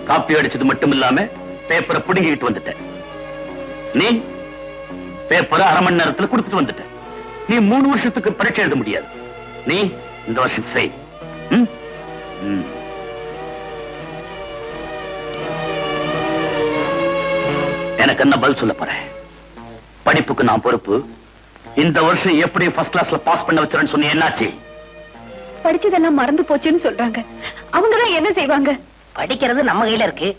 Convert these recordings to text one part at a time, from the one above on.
Copy அடிச்சது மட்டும் இல்லாம பேப்பரை புடுங்கிட்டு வந்துட்டேன். நீ பேப்பரை அரை மணி நேரத்தில் கொடுத்துட்டு வந்துட்ட. நீ 3 வருஷத்துக்கு பரீட்சை எழுத முடியாது. நீ இந்த வருஷம் செய். எனக்கு என்ன பதில் சொல்ல போறேன்? படிப்புக்கு நான் பொறுப்பு. இந்த வருஷம் எப்படி ஃபர்ஸ்ட் கிளாஸ்ல பாஸ் பண்ண வச்சிருன்னு சொன்னி என்னாச்சு? படிச்சதெல்லாம் மறந்து போச்சுன்னு சொல்றாங்க. அவங்கதான் என்ன செய்வாங்க? படிக்கிறது நம்ம கையில இருக்கு,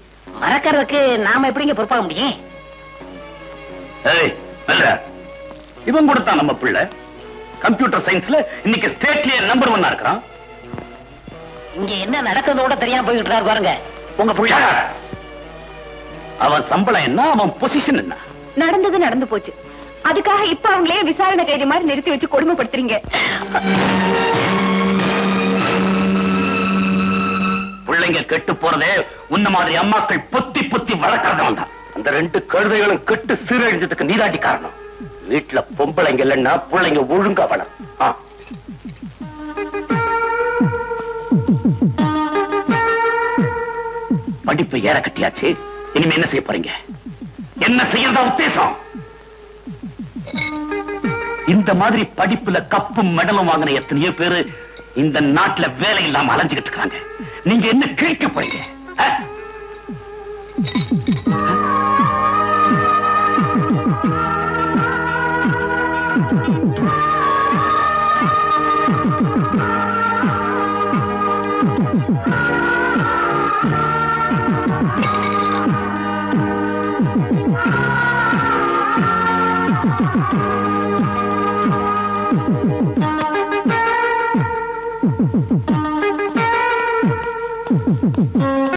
மறக்கிறதுக்கு நாம எப்படிங்க பொறுப்பாக முடியும்? இவன் கொடுத்தான் நம்ம பிள்ளை. கம்ப்யூட்டர் சயின்ஸ்ல இன்னைக்கு ஸ்டேட்லயே நம்பர் 1 இருக்கிறான். இங்க என்ன நடக்கிறதோட தெரியாம போயிட்டு இருக்காரு பாருங்க உங்க பிள்ளை. அவன் சம்பளம் என்ன, அவன் பொசிஷன் என்ன? நடந்தது நடந்து போச்சு. அதுக்காக இப்ப அவங்களே விசாரணை கைதி மாதிரி நிறுத்தி வச்சு கொடுமைப்படுத்துறீங்க. பிள்ளைங்க கெட்டு போறதே உன்ன மாதிரி அம்மாக்கள் பொத்தி பொத்தி வளர்க்கறதால தான். அந்த 2 கழுதைகளும் கெட்டு சீரழிஞ்சதுக்கு நீதாட்டி காரணம். வீட்டுல பொம்பளைங்க இல்லைன்னா பிள்ளைங்க ஒழுங்கா வளரும். படிப்பு ஏற கட்டியாச்சு. இனிமே என்ன செய்ய போறீங்க? என்ன செய்யறதா உத்தேசம்? இந்த மாதிரி படிப்புல கப்பும் மெடலும் வாங்கின எத்தனையோ பேரு இந்த நாட்டுல வேலை இல்லாம அலைஞ்சுகிட்டு இருக்காங்க. நீங்க என்ன கிழிக்க போறீங்க?